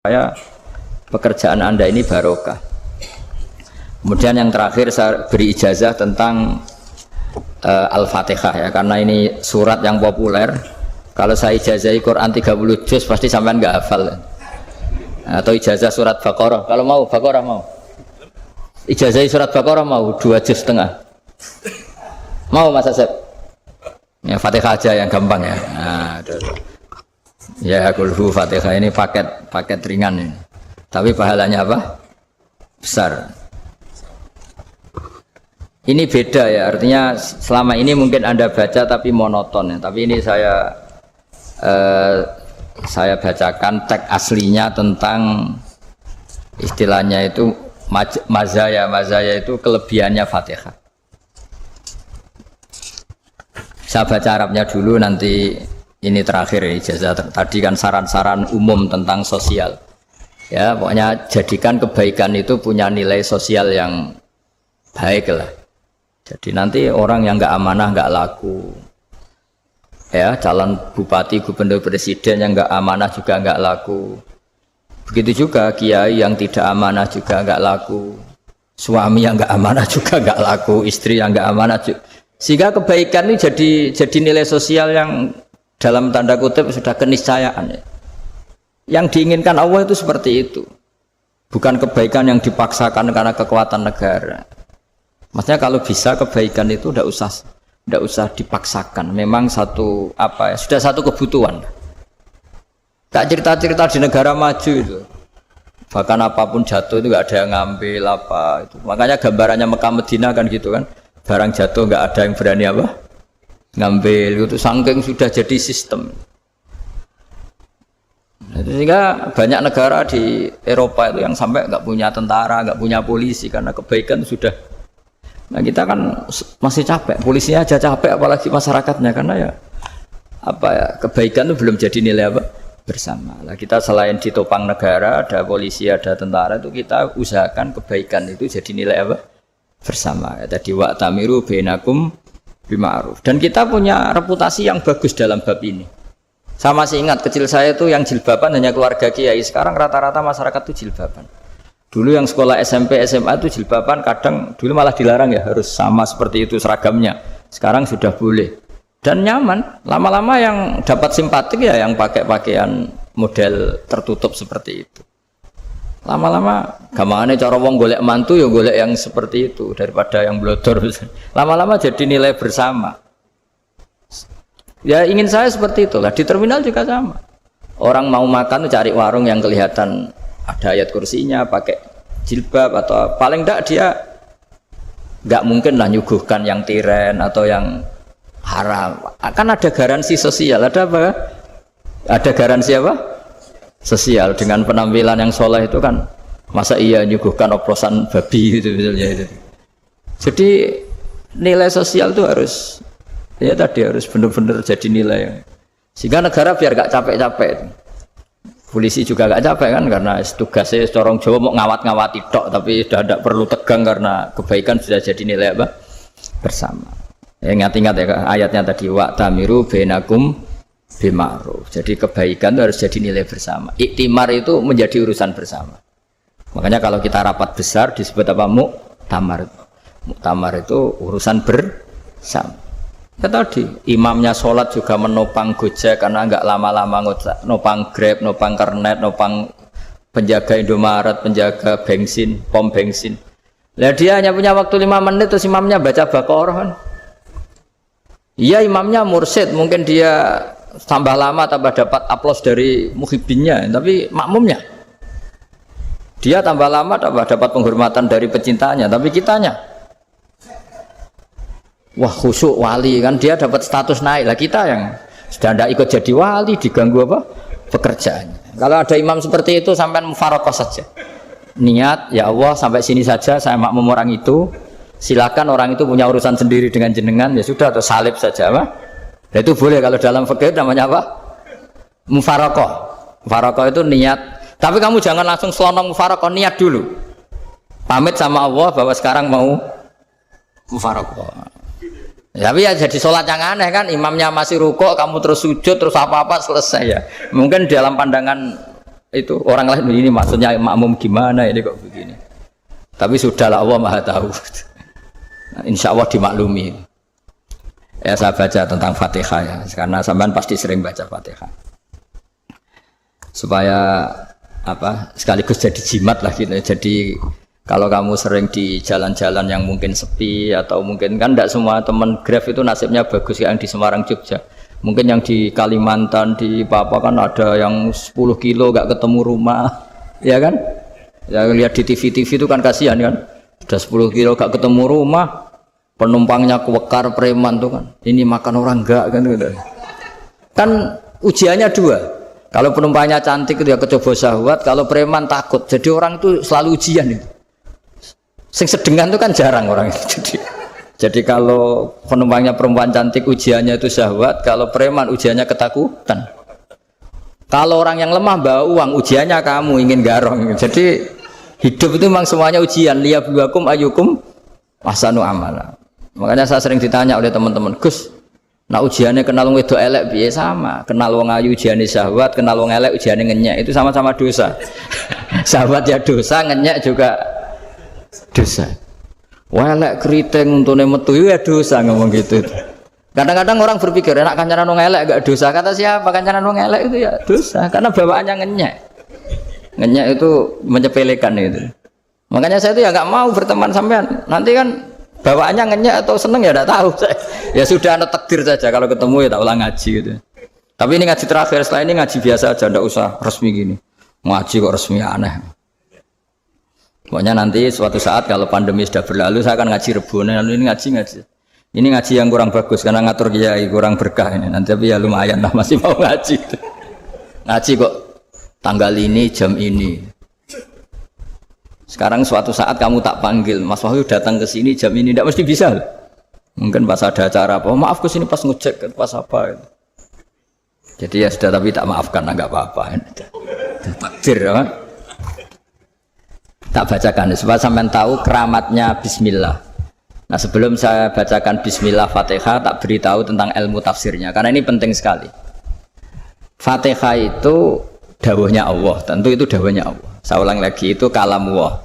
saya pekerjaan Anda ini barokah. Kemudian yang terakhir saya beri ijazah tentang Al-Fatihah ya, karena ini surat yang populer. Kalau saya ijazahi Quran 30 juz pasti sampean nggak hafal. Atau ijazah surat Baqarah, kalau mau Baqarah mau. Ijazahi surat Baqarah mau 2 juz setengah. Mau Mas Asep? Ya Fatihah aja yang gampang ya. Nah, ya kulhu Fatihah ini paket ringan ini. Tapi pahalanya apa? Besar. Ini beda ya, artinya selama ini mungkin Anda baca tapi monoton ya. Tapi ini saya bacakan teks aslinya tentang istilahnya itu mazaya itu kelebihannya Fatihah. Saya baca Arabnya dulu, nanti ini terakhir ya, ijazah tadi kan saran-saran umum tentang sosial ya, pokoknya jadikan kebaikan itu punya nilai sosial yang baik lah. Jadi nanti orang yang nggak amanah nggak laku ya, calon bupati, gubernur, presiden yang nggak amanah juga nggak laku. Begitu juga kiai yang tidak amanah juga nggak laku, suami yang nggak amanah juga nggak laku, istri yang nggak amanah juga. Sehingga kebaikan ini jadi nilai sosial yang dalam tanda kutip sudah keniscayaan ya. Yang diinginkan Allah itu seperti itu, bukan kebaikan yang dipaksakan karena kekuatan negara. Maksudnya kalau bisa kebaikan itu tidak usah dipaksakan, memang satu apa ya, sudah satu kebutuhan. Tak cerita-cerita di negara maju itu, bahkan apapun jatuh itu nggak ada yang ngambil apa itu. Makanya gambarannya Mekah Medina kan gitu kan, barang jatuh nggak ada yang berani apa ngambil itu, saking sudah jadi sistem. Sehingga banyak negara di Eropa itu yang sampai nggak punya tentara, nggak punya polisi karena kebaikan sudah. Nah kita kan masih capek, polisinya aja capek apalagi masyarakatnya, karena ya apa ya, kebaikan itu belum jadi nilai apa bersama. Nah kita selain ditopang negara, ada polisi, ada tentara, itu kita usahakan kebaikan itu jadi nilai apa bersama. Ya, tadi wa'tamiru bainakum bima'ruf. Dan kita punya reputasi yang bagus dalam bab ini. Saya masih ingat kecil saya itu yang jilbaban hanya keluarga kiai. Sekarang rata-rata masyarakat itu jilbaban. Dulu yang sekolah SMP, SMA itu jilbaban, kadang dulu malah dilarang ya, harus sama seperti itu seragamnya. Sekarang sudah boleh dan nyaman. Lama-lama yang dapat simpatik ya yang pakai pakaian model tertutup seperti itu. Lama-lama gampangane cara wong golek mantu ya golek yang seperti itu daripada yang blodor. Lama-lama jadi nilai bersama. Ya ingin saya seperti itulah. Di terminal juga sama. Orang mau makan cari warung yang kelihatan ada ayat kursinya, pakai jilbab, atau paling enggak dia enggak mungkin lah nyuguhkan yang tiren atau yang haram. Kan ada garansi sosial, ada apa? Ada garansi apa? Sosial. Dengan penampilan yang soleh itu kan, masa iya nyuguhkan oplosan babi gitu misalnya itu. Jadi nilai sosial itu harus ya tadi harus benar-benar jadi nilai, sehingga negara biar gak capek-capek. Polisi juga gak capek kan, karena tugasnya corong Jawa mau ngawat-ngawati tok, tapi sudah tidak perlu tegang karena kebaikan sudah jadi nilai apa bersama. Ya, ingat-ingat ya ayatnya tadi, wa'tamiru bainakum bima'ruf. Jadi kebaikan itu harus jadi nilai bersama. Iktimar itu menjadi urusan bersama. Makanya kalau kita rapat besar disebut apa? Muktamar. Muktamar itu urusan bersama. Ya tadi imamnya sholat juga menopang Gojek karena nggak lama-lama nopang Grab, nopang Kernet, nopang penjaga Indomaret, penjaga bensin, pom bensin. Nah dia hanya punya waktu 5 menit terus imamnya baca Baqarah kan. Iya imamnya mursyid, mungkin dia tambah lama tambah dapat aplaus dari muhibbinnya, tapi makmumnya dia tambah lama tambah dapat penghormatan dari pecintanya, tapi kitanya wah khusyuk wali kan, dia dapat status naik lah. Kita yang sudah tidak ikut jadi wali diganggu apa pekerjaannya. Kalau ada imam seperti itu sampai mufaroqah saja, niat ya Allah sampai sini saja saya makmum orang itu, silakan orang itu punya urusan sendiri dengan jenengan ya sudah, atau salib saja apa. Nah, itu boleh kalau dalam fikih namanya apa mufaroqah. Mufaroqah itu niat, tapi kamu jangan langsung selonong mufaroqah, niat dulu pamit sama Allah bahwa sekarang mau mufaroqah. Tapi ya jadi sholat yang aneh kan, imamnya masih rukuk, kamu terus sujud, terus apa-apa selesai ya. Mungkin dalam pandangan itu orang lain ini maksudnya makmum gimana ini kok begini. Tapi sudahlah Allah Maha tahu. Nah, insya Allah dimaklumi. Ya saya baca tentang Fatihah ya, karena sampean pasti sering baca Fatihah. Supaya apa? Sekaligus jadi jimat lah gitu. Jadi kalau kamu sering di jalan-jalan yang mungkin sepi atau mungkin kan tidak semua teman Grab itu nasibnya bagus yang di Semarang Jogja. Mungkin yang di Kalimantan di Papua kan ada yang 10 kilo gak ketemu rumah, ya kan? Ya lihat di TV-TV itu kan kasihan kan. Udah 10 kilo gak ketemu rumah, penumpangnya kuwekar preman tuh kan. Ini makan orang enggak kan gitu. Kan ujiannya dua. Kalau penumpangnya cantik itu ya kecoba syahwat, kalau preman takut. Jadi orang itu selalu ujian itu. Sing sedengan itu kan jarang orang itu. Jadi kalau penumpangnya perempuan cantik ujiannya itu syahwat, kalau preman ujiannya ketakutan. Kalau orang yang lemah bawa uang ujiannya kamu ingin garong. Jadi hidup itu memang semuanya ujian. Liyabluwakum ayyukum ahsanu amala. Makanya saya sering ditanya oleh teman-teman, Gus, nah ujiannya kenal wong wedok elek piye sama? Kenal wong ayu ujiannya syahwat, kenal wong elek ujiannya ngenyek. Itu sama-sama dosa. Syahwat ya dosa, ngenyek juga dosa. Welek keriting untune metu ya dosa ngomong gitu. Kadang-kadang orang berpikir enak kancanan wong elek gak dosa. Kata siapa kancanan wong elek itu ya dosa karena bawaannya ngenyek. Ngenyek itu menyepelekan itu. Makanya saya itu ya nggak mau berteman sampean. Nanti kan bawaannya ngenyek atau seneng ya tidak tahu. Ya sudah ada takdir saja kalau ketemu ya tak ulang ngaji gitu. Tapi ini ngaji terakhir, setelah ini ngaji biasa aja, tidak usah resmi gini. Ngaji kok resmi aneh. Pokoknya nanti suatu saat kalau pandemi sudah berlalu saya akan ngaji Rebone. Lalu ini ngaji. Ini ngaji yang kurang bagus karena ngatur kiai kurang berkah ini. Nanti tapi ya lumayan lah masih mau ngaji. Ngaji kok tanggal ini jam ini. Sekarang suatu saat kamu tak panggil, Mas Wahyu datang ke sini jam ini tidak mesti bisa. Mungkin pas ada acara apa, maaf ke sini pas ngecek pas apa. Jadi ya sudah tapi tak maafkan enggak apa-apa. Takdir ya. Tak bacakan supaya sampean tahu keramatnya bismillah. Nah, sebelum saya bacakan bismillah Fatihah tak beritahu tentang ilmu tafsirnya karena ini penting sekali. Fatihah itu dawuhnya Allah, tentu itu dawuhnya Allah. Saya ulang lagi itu kalam Allah.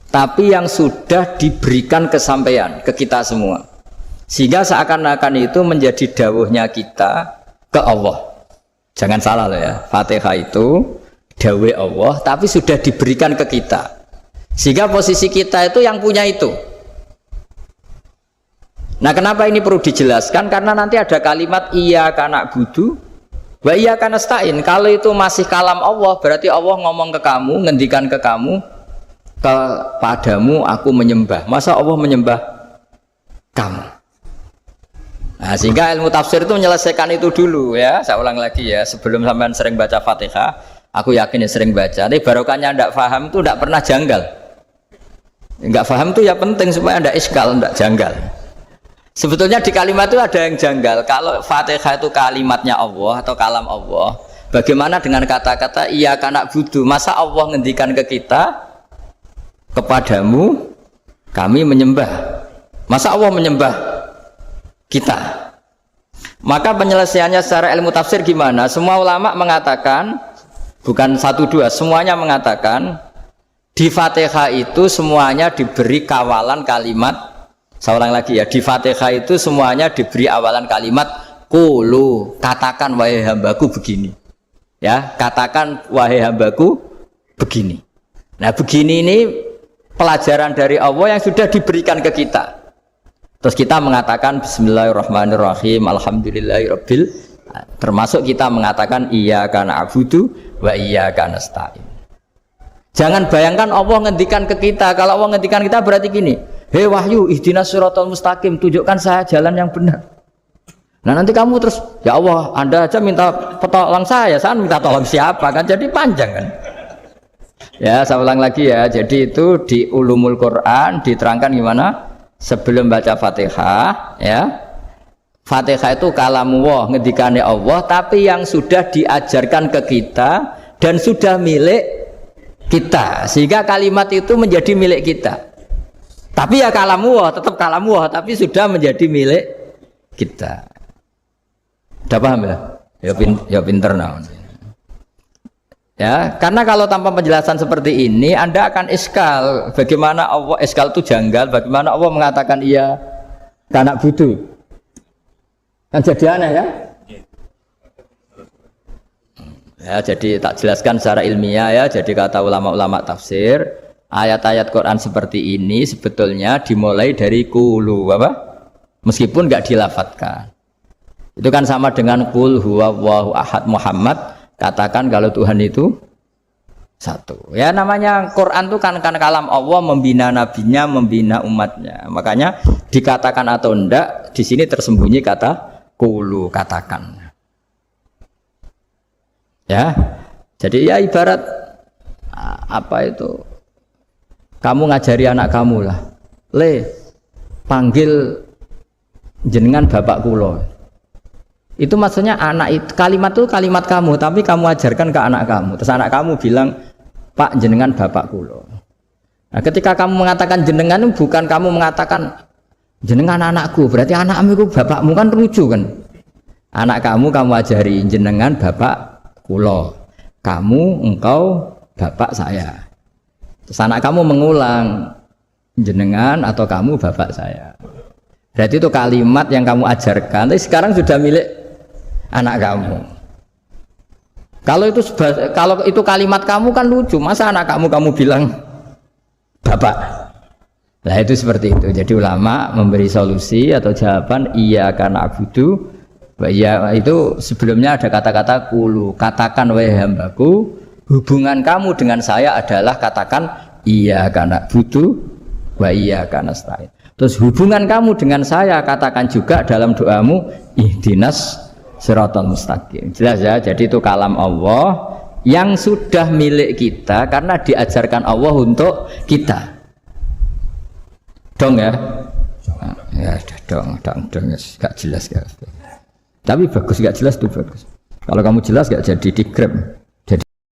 Tapi yang sudah diberikan kesampaian ke kita semua. Sehingga seakan-akan itu menjadi dawuhnya kita ke Allah. Jangan salah loh ya. Fatihah itu dawuh Allah tapi sudah diberikan ke kita. Sehingga posisi kita itu yang punya itu. Nah, kenapa ini perlu dijelaskan? Karena nanti ada kalimat iyyaka na'budu wa iyyaka nasta'in. Kalau itu masih kalam Allah, berarti Allah ngomong ke kamu, ngendikan ke kamu, kepadamu aku menyembah. Masa Allah menyembah kamu? Nah, sehingga ilmu tafsir itu menyelesaikan itu dulu ya. Saya ulang lagi ya, sebelum sampean sering baca Fatihah, aku yakin ya sering baca. Tapi barokahnya tidak paham itu tidak pernah janggal. Enggak paham itu ya penting supaya tidak iskal, tidak janggal. Sebetulnya di kalimat itu ada yang janggal. Kalau Fatihah itu kalimatnya Allah atau kalam Allah, bagaimana dengan kata-kata iyyaka na'budu? Masa Allah ngendikan ke kita, kepadamu kami menyembah? Masa Allah menyembah kita? Maka penyelesaiannya secara ilmu tafsir gimana? Semua ulama mengatakan, bukan satu dua, semuanya mengatakan di Fatihah itu semuanya diberi kawalan kalimat. Saya ulang lagi ya, di Fatihah itu semuanya diberi awalan kalimat qulu, katakan wahai hambaku begini. Ya, katakan wahai hambaku begini. Nah, begini ini pelajaran dari Allah yang sudah diberikan ke kita. Terus kita mengatakan bismillahirrahmanirrahim, alhamdulillahirabbil, termasuk kita mengatakan iyyaka na'budu wa iyyaka nasta'in. Jangan bayangkan Allah ngendikan ke kita. Kalau Allah ngendikan kita berarti gini, hei Wahyu, ihdinas siratal mustaqim, tunjukkan saya jalan yang benar. Nah nanti kamu terus, ya Allah, Anda aja minta tolong saya minta tolong siapa kan? Jadi panjang kan? Ya, saya ulang lagi ya. Jadi itu di Ulumul Quran diterangkan gimana? Sebelum baca Fatihah, ya. Fatihah itu kalamullah, ngendikannya Allah, tapi yang sudah diajarkan ke kita dan sudah milik kita, sehingga kalimat itu menjadi milik kita. Tapi ya kalamullah, tetap kalamullah, tapi sudah menjadi milik kita. Udah paham ya? Ya pinter nah. Ya, karena kalau tanpa penjelasan seperti ini Anda akan iskal. Bagaimana Allah iskal itu janggal, bagaimana Allah mengatakan iya anak budu. Kan jadi aneh kan? Ya, jadi tak jelaskan secara ilmiah ya. Jadi kata ulama-ulama tafsir, ayat-ayat Quran seperti ini sebetulnya dimulai dari qulu apa? Meskipun enggak dilafatkan. Itu kan sama dengan qul huwallahu ahad Muhammad. Katakan kalau Tuhan itu satu. Ya namanya Quran itu kan kalam Allah membina nabinya, membina umatnya. Makanya dikatakan atau enggak, di sini tersembunyi kata qulu, katakan. Ya. Jadi ya ibarat apa itu? Kamu ngajari anak kamu lah. Le, panggil jenengan bapak kula. Itu maksudnya anak itu kalimat itu kalimat kamu, tapi kamu ajarkan ke anak kamu. Terus anak kamu bilang, Pak jenengan bapak kulo. Nah, ketika kamu mengatakan jenengan bukan kamu mengatakan jenengan anakku, berarti anakmu itu bapakmu, kan lucu kan? Anak kamu ajari jenengan bapak kulo. Kamu engkau bapak saya. Terus anak kamu mengulang jenengan atau kamu bapak saya. Berarti itu kalimat yang kamu ajarkan, tapi sekarang sudah milik anak kamu. Kalau itu kalimat kamu kan lucu, masa anak kamu bilang bapak. Nah itu seperti itu. Jadi ulama memberi solusi atau jawaban iya karena abudu. Ya itu sebelumnya ada kata-kata qulu, katakan wahai hambaku, hubungan kamu dengan saya adalah katakan iya karena abudu wa iya karena nasta'in. Terus hubungan kamu dengan saya katakan juga dalam doamu ihdinas siratal mustaqim. Jelas ya, jadi itu kalam Allah yang sudah milik kita karena diajarkan Allah untuk kita. Dong ya? Ya dong, gak jelas ya. Tapi bagus, gak jelas tuh bagus. Kalau kamu jelas gak jadi di grab.